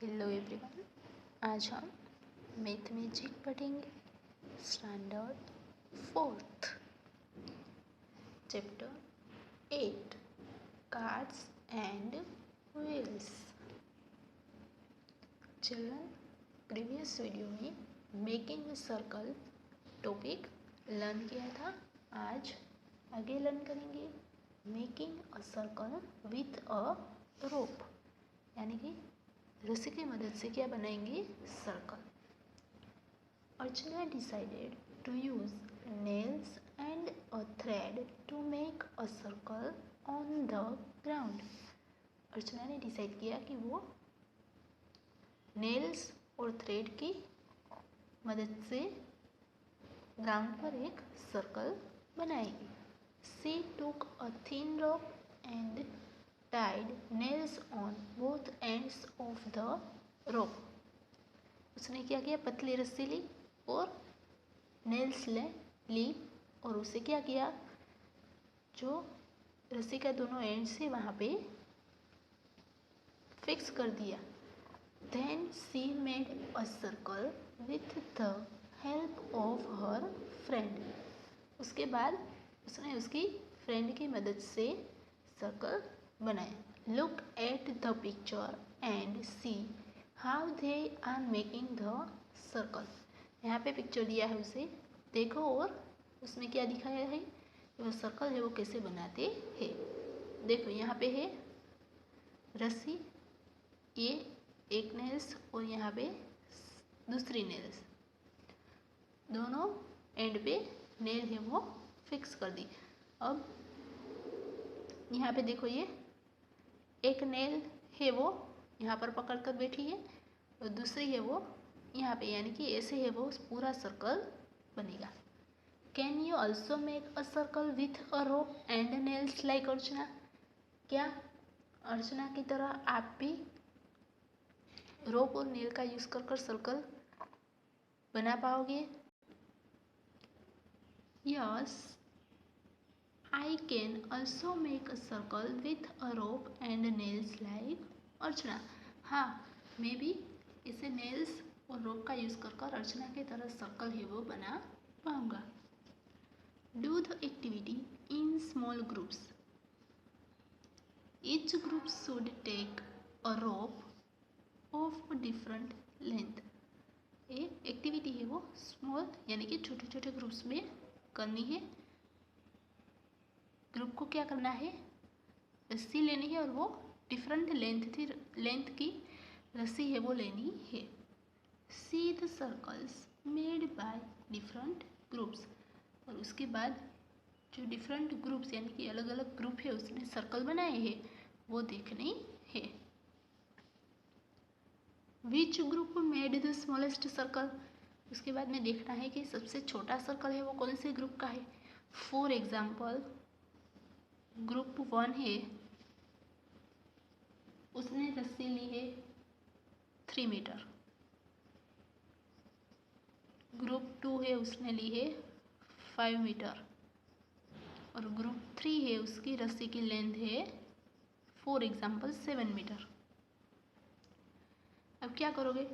Hello everyone, आज हम mathematic पढ़ेंगे। Standard 4th, chapter 8, cards and wheels. Children, previous video में मेकिंग सर्कल टॉपिक लर्न किया था। आज आगे लर्न करेंगे making a circle with a rope, यानी कि रस्सी की मदद से क्या बनाएंगे, circle. Archana decided to use nails and a thread to make a circle on the ground. Archana ने डिसाइड किया कि वो नेल्स और थ्रेड की मदद से ग्राउंड पर एक सर्कल बनाएगी। She took a thin rope and tied nails on both ends of the rope। उसने क्या किया, पतली रस्सी ली और नेल्स ली और उसे क्या किया, जो रस्सी का दोनों एंड से वहाँ पे फिक्स कर दिया। Then she made a circle with the help of her friend। उसके बाद उसने उसकी फ्रेंड की मदद से सर्कल बनाया। Look at the picture and see how they are making the circle। यहाँ पे पिक्चर दिया है, उसे देखो और उसमें क्या दिखाया है, वो सर्कल है वो कैसे बनाते हैं। देखो यहाँ पे है रस्सी, ये एक नेल्स और यहाँ पे दूसरी नेल्स, दोनों एंड पे नेल है वो फिक्स कर दी। अब यहाँ पे देखो, ये एक नेल है वो यहाँ पर पकड़ कर बैठी है और दूसरी है वो यहाँ पे, यानी कि ऐसे है वो पूरा सर्कल बनेगा। Can you also make a circle with a rope and nails like Archana. क्या अर्चना की तरह आप भी रोप और नेल का यूज़ कर कर सर्कल बना पाओगे। Yes, I can also make a circle with a rope and nails like अर्चना। हाँ, मैं भी इसे नेल्स और रोप का यूज़ कर कर अर्चना की तरह सर्कल है वो बना पाऊँगा। Do the activity in small groups। Each group should take a rope of different length। ये एक्टिविटी है वो स्मॉल यानी कि छोटे छोटे ग्रुप्स में करनी है। ग्रुप को क्या करना है, रस्सी लेनी है और वो डिफरेंट लेंथ की रस्सी है वो लेनी है। See the circles made by different groups, और उसके बाद जो डिफरेंट ग्रुप्स यानी कि अलग अलग ग्रुप है उसने सर्कल बनाए हैं वो देखनी है। Which group made the smallest circle, उसके बाद में देखना है कि सबसे छोटा सर्कल है वो कौन से ग्रुप का है। फॉर एग्जाम्पल, ग्रुप 1 है, उसने रस्सी ली है 3 मीटर। ग्रुप 2 है, उसने ली है 5 मीटर। और ग्रुप 3 है, उसकी रस्सी की लेंथ है फॉर एग्जाम्पल 7 मीटर। अब क्या करोगे,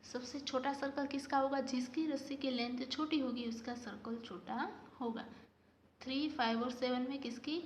सबसे छोटा सर्कल किसका होगा, जिसकी रस्सी की लेंथ छोटी होगी उसका सर्कल छोटा होगा। 3, 5 और 7 में किसकी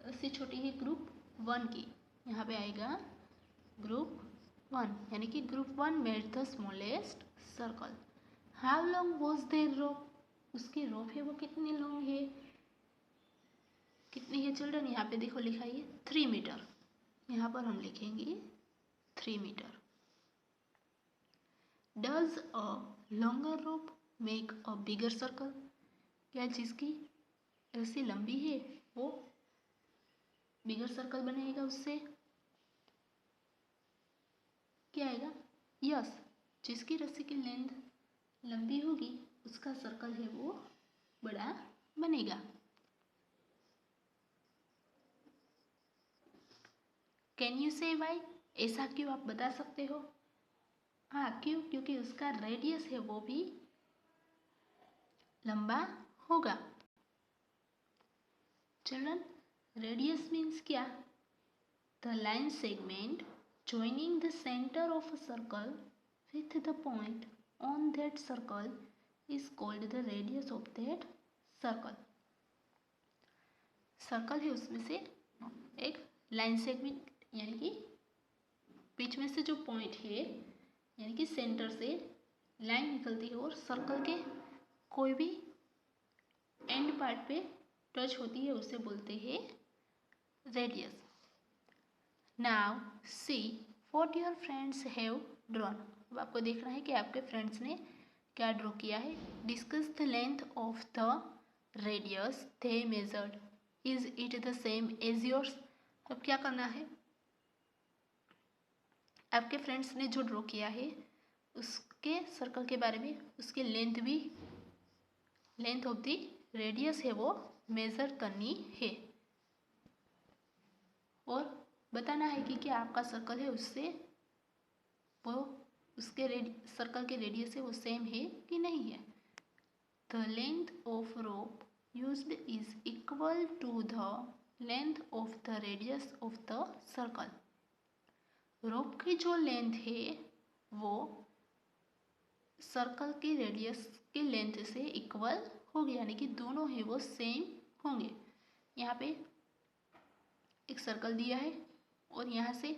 रस्सी छोटी है, ग्रुप 1 की। यहाँ पे आएगा ग्रुप 1, यानी कि group 1 made the smallest circle. How long was their rope, उसकी रोप है वो कितनी लॉन्ग है, कितनी है चिल्ड्रन, यहाँ पे देखो लिखा है 3 मीटर, यहाँ पर हम लिखेंगे 3 metre. Does a longer rope make a bigger circle, क्या जिसकी रस्सी लंबी है वो बिगर सर्कल बनेगा, उससे क्या आएगा, यस, जिसकी रस्सी की लेंथ लंबी होगी उसका सर्कल है वो बड़ा बनेगा। कैन यू से वाई, ऐसा क्यों, आप बता सकते हो। हाँ, क्यों, क्योंकि उसका रेडियस है वो भी लंबा होगा। चिल्ड्रन, रेडियस मीन्स क्या, the line segment joining the center of a circle with the point on that circle is called the radius of that circle. Circle है उसमें से एक लाइन सेगमेंट यानी कि बीच में से जो पॉइंट है यानी कि सेंटर से लाइन निकलती है और सर्कल के कोई भी एंड पार्ट पे टच होती है उसे बोलते हैं radius. Now see what your friends have drawn. अब आपको देखना है कि आपके फ्रेंड्स ने क्या ड्रॉ किया है. Discuss the length of the radius they measured. Is it the same as yours. अब क्या करना है, आपके फ्रेंड्स ने जो ड्रॉ किया है उसके सर्कल के बारे में उसकी लेंथ ऑफ द रेडियस है वो मेज़र करनी है और बताना है कि क्या आपका सर्कल है उससे वो उसके सर्कल के रेडियस से वो सेम है कि नहीं है. The length of rope used is equal to the length of the radius of the circle. Rope की जो लेंथ है वो सर्कल के रेडियस के लेंथ से इक्वल होगी यानी कि दोनों है वो सेम होंगे. यहाँ पे एक सर्कल दिया है और यहाँ से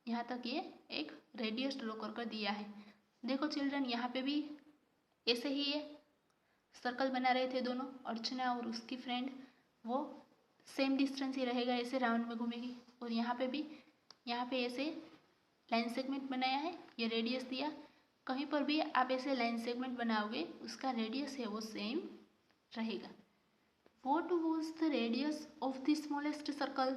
यहाँ तक ये एक रेडियस ड्रॉ कर दिया है. देखो चिल्ड्रन, यहाँ पे भी ऐसे ही है, सर्कल बना रहे थे दोनों, अर्चना और उसकी फ्रेंड, वो सेम डिस्टेंस ही रहेगा, ऐसे राउंड में घूमेगी. और यहाँ पे भी यहाँ पे ऐसे लाइन सेगमेंट बनाया है, ये रेडियस दिया. कहीं पर भी आप ऐसे लाइन सेगमेंट बनाओगे उसका रेडियस है वो सेम रहेगा. What was the radius of the smallest circle?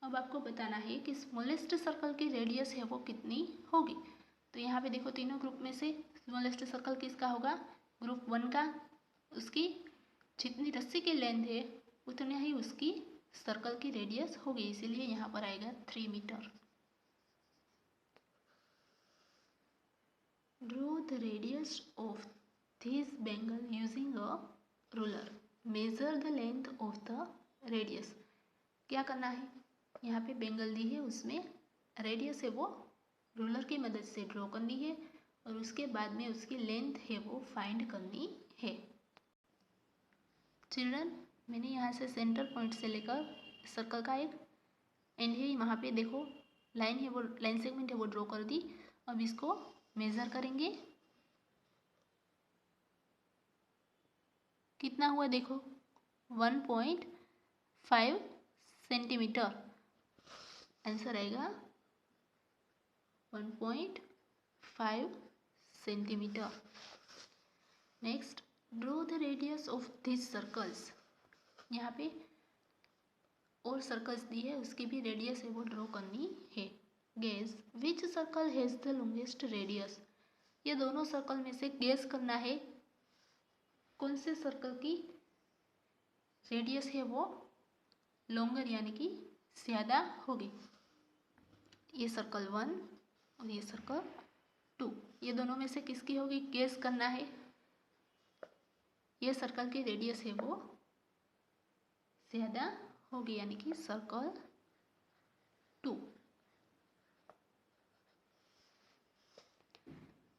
अब आपको बताना है कि स्मॉलेस्ट सर्कल की रेडियस है वो कितनी होगी. तो यहाँ पे देखो तीनों ग्रुप में से स्मॉलेस्ट सर्कल किसका होगा, ग्रुप 1 का. उसकी जितनी रस्सी की लेंथ है उतनी ही उसकी सर्कल की रेडियस होगी, इसीलिए यहाँ पर आएगा 3 metre. Draw the radius of this bangle using a ruler. Measure the length of the radius. क्या करना है, यहाँ पे बेंगल दी है उसमें रेडियस है वो रूलर की मदद से ड्रॉ करनी है और उसके बाद में उसकी लेंथ है वो फाइंड करनी है. चिल्ड्रन, मैंने यहाँ से सेंटर पॉइंट से लेकर सर्कल का एक एंड है वहाँ पे देखो लाइन है वो लाइन सेगमेंट है वो ड्रॉ कर दी. अब इसको मेज़र करेंगे. कितना हुआ देखो 1.5 सेंटीमीटर. आंसर आएगा 1.5 centimetre. Next, draw the radius of this circles. यहाँ पे और सर्कल्स दी है उसकी भी रेडियस है वो ड्रॉ करनी है. Guess which circle has the longest radius. ये दोनों सर्कल में से गेस करना है कौन से सर्कल की रेडियस है वो लॉन्गर यानी कि ज़्यादा होगी. ये सर्कल 1 और ये सर्कल 2, ये दोनों में से किसकी होगी गेस करना है. ये सर्कल की रेडियस है वो ज़्यादा होगी यानी कि circle 2.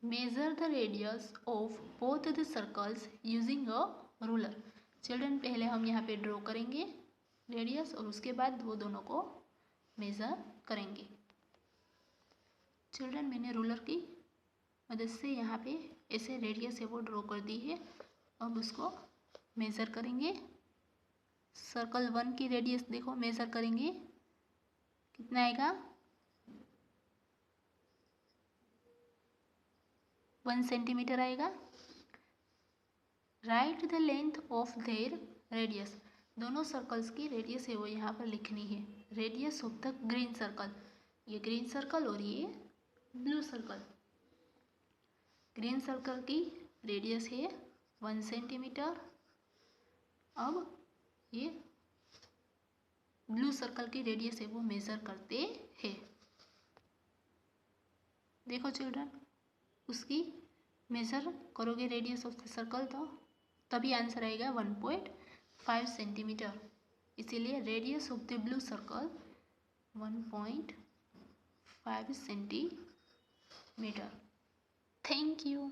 Measure the radius of both the circles using a ruler. Children, पहले हम यहाँ पे ड्रॉ करेंगे रेडियस और उसके बाद वो दोनों को मेज़र करेंगे. चिल्ड्रन, मैंने रूलर की मदद से यहाँ पे ऐसे रेडियस है वो ड्रॉ कर दी है. अब उसको मेज़र करेंगे. सर्कल 1 की रेडियस देखो मेज़र करेंगे कितना आएगा 1 सेंटीमीटर आएगा. Right the length of their radius. दोनों सर्कल्स की रेडियस है वो यहाँ पर लिखनी है. Radius of the green circle, ये ग्रीन सर्कल और ये ब्लू सर्कल. ग्रीन सर्कल की रेडियस है 1 सेंटीमीटर. अब ये ब्लू सर्कल की रेडियस है वो मेज़र करते हैं. देखो चिल्ड्रन, उसकी मेज़र करोगे रेडियस ऑफ द सर्कल तो तभी आंसर आएगा 1.5 सेंटीमीटर. इसीलिए radius of the blue circle 1.5 5 centimetre. Thank you.